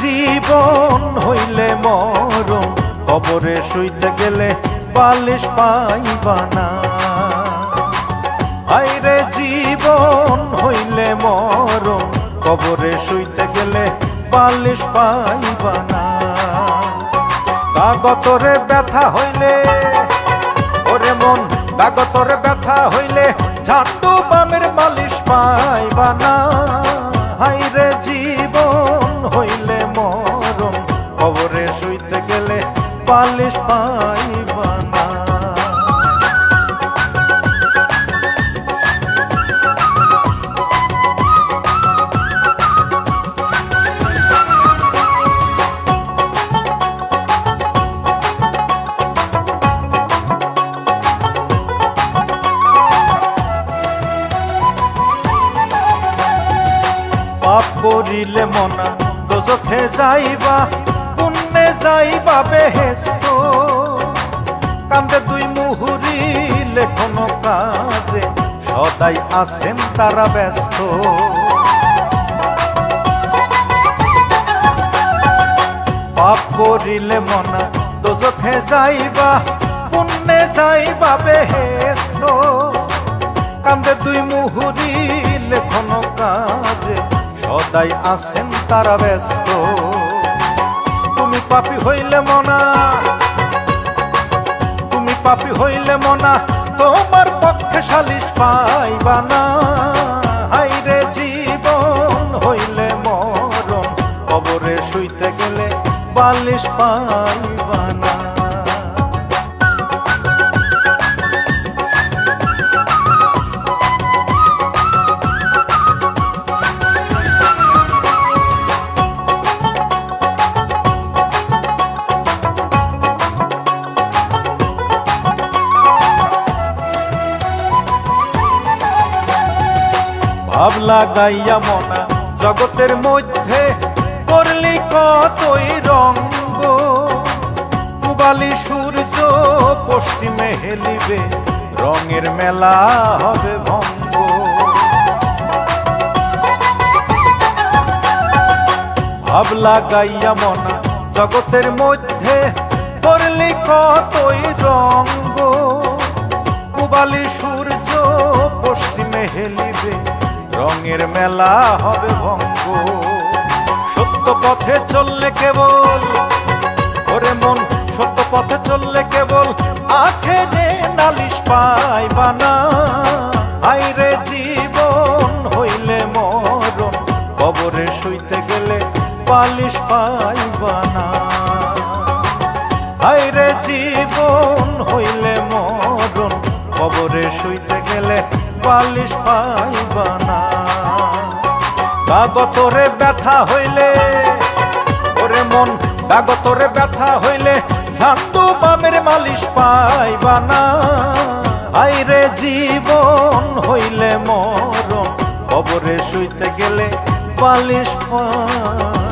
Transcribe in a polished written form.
জীবন হইলে মরণ, কবরে শুইতে গেলে বালিশ পাইবা না। আইরে জীবন হইলে মরণ, কবরে শুইতে গেলে বালিশ পাইবা না। কাগতরে ব্যথা হইলে ওরে মন, কাগতরে ব্যথা হইলে ঝান্ডু বামের মালিশ পাইবা না। হাইরে জীবন হইলে মরণ, কবরে শুইতে গেলে বালিশ পাইবা না। পাপ করিলে মনা দোজখে যাইবা, পুণ্যে যাইবা বেহেশত। কান্দে দুই মুহুরিলে কোনো কাজে, সদাই আছেন তারা ব্যস্ত। পাপ করিলে মনা দোজখে যাইবা, পুণ্যে যাইবা বেহেশত। কান্দে দুই মুহুরিলে কোনো কাজে, সদাই আছেন তারা ব্যস্ত। তুমি পাপী হইলে মনা, তুমি পাপী হইলে মনা, তোমার পক্ষে সালিশ পাইবা না। হাইরে জীবন হইলে মরণ, কবরে শুইতে গেলে বালিশ পাইবা না। ভাব লাগাইয়া মনা জগতের মধ্যে, করলি কতই রঙ্গ। পূবালি সূর্য পশ্চিমে হেলিবে, রঙের মেলা হবে ভঙ্গ। ভাব লাগাইয়া মনা জগতের মধ্যে, করলি কতই রঙ্গ। পূবালি সূর্য পশ্চিমে হেলিবে, রঙের মেলা হবে ভঙ্গ। সত্য পথে চললে কেবল ওরে মন, সত্য পথে চললে কেবল আখেরে নালিশ পাইবা না। আইরে জীবন হইলে মরণ, কবরে শুইতে গেলে বালিশ পাইবা না। আইরে জীবন হইলে মরণ, কবরে শুইতে গেলে বালিশ পাইবা না। কাগতরে ব্যথা হইলে ওরে মন, কাগতরে ব্যথা হইলে ঝান্ডু বামের মালিশ পাইবা না। আইরে জীবন হইলে মরণ, কবরে শুইতে গেলে বালিশ পাইবা না।